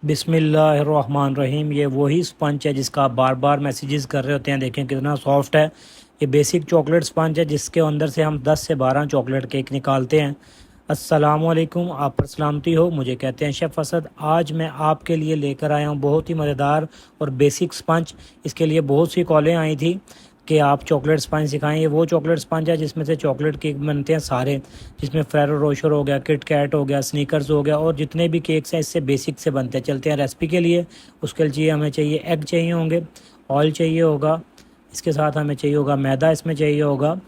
बिस्मिल्लाहिर्रहमानिर्रहीम। ये वही स्पंज है जिसका आप बार बार मैसेजेस कर रहे होते हैं। देखें कितना सॉफ्ट है। ये बेसिक चॉकलेट स्पंज है जिसके अंदर से हम 10 से 12 चॉकलेट केक निकालते हैं। अस्सलामुअलैकुम, आप पर सलामती हो। मुझे कहते हैं शेफ़ असद। आज मैं आपके लिए लेकर आया हूँ बहुत ही मज़ेदार और बेसिक स्पंज। इसके लिए बहुत सी कॉलें आई थी कि आप चॉकलेट स्पंज सिखाएं। ये वो चॉकलेट स्पंज है जिसमें से चॉकलेट केक बनते हैं सारे, जिसमें फेरो रोशर हो गया, किट कैट हो गया, स्नीकर्स हो गया और जितने भी केक्स हैं इससे बेसिक से बनते हैं। चलते हैं रेसिपी के लिए। उसके लिए हमें चाहिए एग चाहिए होंगे, ऑयल चाहिए होगा, इसके साथ हमें चाहिए होगा मैदा, इसमें चाहिए होगा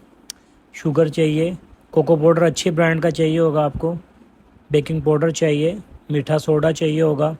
शुगर चाहिए, कोको पाउडर अच्छे ब्रांड का चाहिए होगा आपको, बेकिंग पाउडर चाहिए, मीठा सोडा चाहिए होगा।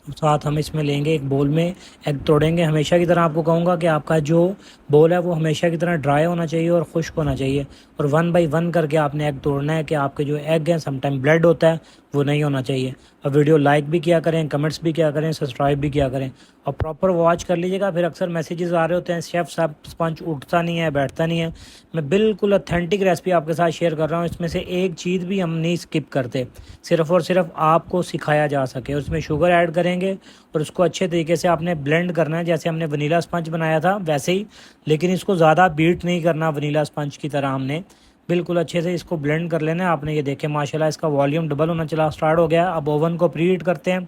साथ हम इसमें लेंगे एक बोल में एग तोड़ेंगे। हमेशा की तरह आपको कहूँगा कि आपका जो बोल है वो हमेशा की तरह ड्राई होना चाहिए और खुश्क होना चाहिए, और 1 बाई 1 करके आपने एग तोड़ना है कि आपके जो एग हैं समटाइम ब्लड होता है वो नहीं होना चाहिए। और वीडियो लाइक भी किया करें, कमेंट्स भी किया करें, सब्सक्राइब भी किया करें और प्रॉपर वॉच कर लीजिएगा। फिर अक्सर मैसेजेस आ रहे होते हैं शेफ़ साहब स्पंज उठता नहीं है, बैठता नहीं है। मैं बिल्कुल ऑथेंटिक रेसिपी आपके साथ शेयर कर रहा हूँ। इसमें से एक चीज़ भी हम नहीं स्किप करते, सिर्फ़ और सिर्फ आपको सिखाया जा सके। उसमें शुगर ऐड करेंगे और उसको अच्छे तरीके से आपने ब्लेंड करना है, जैसे हमने वनीला स्पंज बनाया था वैसे ही, लेकिन इसको ज़्यादा बीट नहीं करना वनीला स्पंज की तरह। हमने बिल्कुल अच्छे से इसको ब्लेंड कर लेना है आपने। ये देखें माशाल्लाह इसका वॉल्यूम डबल होना चला स्टार्ट हो गया। अब ओवन को प्री हीट करते हैं।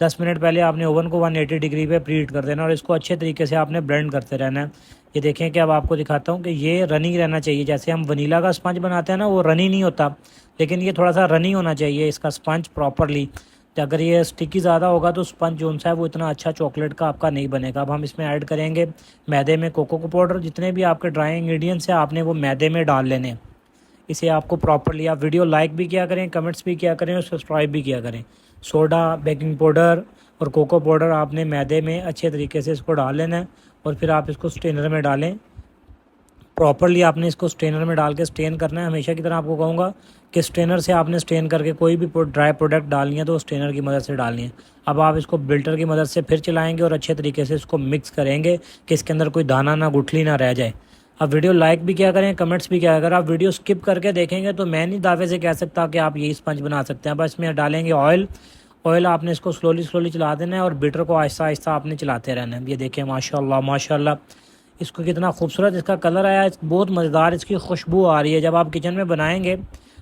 10 मिनट पहले आपने ओवन को 180 डिग्री पे प्री हीट कर देना और इसको अच्छे तरीके से आपने ब्लेंड करते रहना है। ये देखें कि अब आपको दिखाता हूँ कि ये रनी रहना चाहिए। जैसे हम वनीला का स्पंज बनाते हैं ना, वो रनी नहीं होता, लेकिन ये थोड़ा सा रनी होना चाहिए इसका स्पंज प्रॉपरली। तो अगर ये स्टिकी ज़्यादा होगा तो स्पंज जो सा है वो इतना अच्छा चॉकलेट का आपका नहीं बनेगा। अब हम इसमें ऐड करेंगे मैदे में कोको पाउडर। जितने भी आपके ड्राई इंग्रेडिएंट्स हैं आपने वो मैदे में डाल लेने। इसे आपको प्रॉपरली, आप वीडियो लाइक भी किया करें, कमेंट्स भी किया करें और सब्सक्राइब भी किया करें। सोडा, बेकिंग पाउडर और कोको पाउडर आपने मैदे में अच्छे तरीके से इसको डाल लेना है और फिर आप इसको स्ट्रेनर में डालें। प्रॉपरली आपने इसको स्ट्रेनर में डाल के स्ट्रेन करना है। हमेशा की तरह आपको कहूँगा कि स्ट्रेनर से आपने स्ट्रेन करके कोई भी ड्राई प्रोडक्ट डालनी है तो स्ट्रेनर की मदद से डालनी है। अब आप इसको बिल्टर की मदद से फिर चलाएंगे और अच्छे तरीके से इसको मिक्स करेंगे कि इसके अंदर कोई दाना ना गुठली ना रह जाए। अब वीडियो लाइक भी किया करें, कमेंट्स भी किया। अगर आप वीडियो स्किप करके देखेंगे तो मैं नहीं दावे से कह सकता कि आप यही स्पंज बना सकते हैं। बस इसमें डालेंगे ऑयल। ऑयल आपने इसको स्लोली स्लोली चला देना है और बीटर को आहिस्ता आहिस्ता आपने चलाते रहना है। ये देखिए माशाल्लाह माशाल्लाह इसको कितना खूबसूरत इसका कलर आया, बहुत मज़ेदार इसकी खुशबू आ रही है। जब आप किचन में बनाएंगे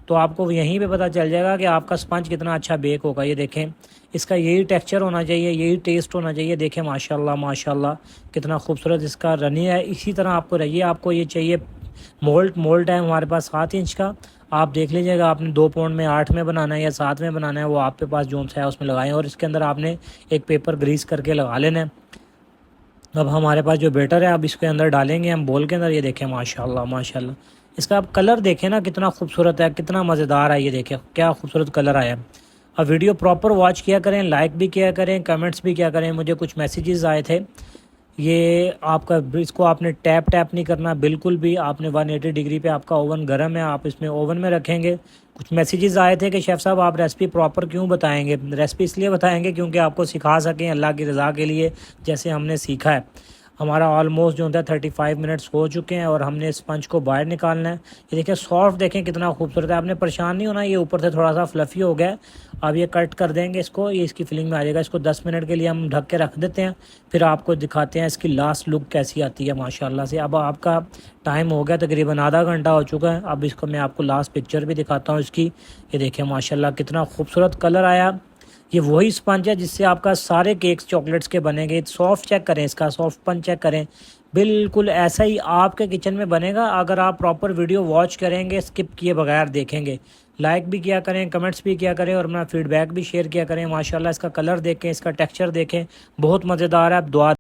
तो आपको यहीं पे पता चल जाएगा कि आपका स्पंज कितना अच्छा बेक होगा। ये देखें इसका यही टेक्सचर होना चाहिए, यही टेस्ट होना चाहिए। देखें माशाल्लाह माशाल्लाह कितना खूबसूरत इसका रनी है। इसी तरह आपको रहिए। आपको ये चाहिए मोल्ड है हमारे पास 7 इंच का। आप देख लीजिएगा आपने 2 पाउंड में 8 में बनाना है या 7 में बनाना है, वो आपके पास जो सा है उसमें लगाएं। और इसके अंदर आपने एक पेपर ग्रीस करके लगा लेना है। अब हमारे पास जो बैटर है अब इसके अंदर डालेंगे हम बोल के अंदर। ये देखें माशाल्लाह माशाल्लाह इसका आप कलर देखें ना कितना खूबसूरत है, कितना मज़ेदार है। ये देखें क्या खूबसूरत कलर आया। अब वीडियो प्रॉपर वॉच किया करें, लाइक भी किया करें, कमेंट्स भी किया करें। मुझे कुछ मैसेजेस आए थे, ये आपका इसको आपने टैप टैप नहीं करना बिल्कुल भी। आपने 180 डिग्री पे आपका ओवन गर्म है, आप इसमें ओवन में रखेंगे। कुछ मैसेजेस आए थे कि शेफ़ साहब आप रेसिपी प्रॉपर क्यों बताएंगे। रेसिपी इसलिए बताएंगे क्योंकि आपको सिखा सकें अल्लाह की रज़ा के लिए, जैसे हमने सीखा है। हमारा ऑलमोस्ट जो होता है 35 मिनट्स हो चुके हैं और हमने स्पंज को बाहर निकालना है। ये देखें सॉफ्ट, देखें कितना खूबसूरत है। आपने परेशान नहीं होना, ये ऊपर से थोड़ा सा फ्लफ़ी हो गया है। अब ये कट कर देंगे इसको, ये इसकी फिलिंग में आ जाएगा। इसको 10 मिनट के लिए हम ढक के रख देते हैं, फिर आपको दिखाते हैं इसकी लास्ट लुक कैसी आती है माशाल्लाह से। अब आपका टाइम हो गया, तकरीबन आधा घंटा हो चुका है। अब इसको मैं आपको लास्ट पिक्चर भी दिखाता हूँ इसकी। ये देखें माशाल्लाह कितना खूबसूरत कलर आया। ये वही स्पंज है जिससे आपका सारे केक्स चॉकलेट्स के बनेंगे। सॉफ्ट चेक करें, इसका सॉफ्टपन चेक करें, बिल्कुल ऐसा ही आपके किचन में बनेगा अगर आप प्रॉपर वीडियो वॉच करेंगे, स्किप किए बगैर देखेंगे। लाइक भी किया करें, कमेंट्स भी किया करें और अपना फीडबैक भी शेयर किया करें। माशाल्लाह इसका कलर देखें, इसका टेक्सचर देखें, बहुत मज़ेदार है। आप दुआ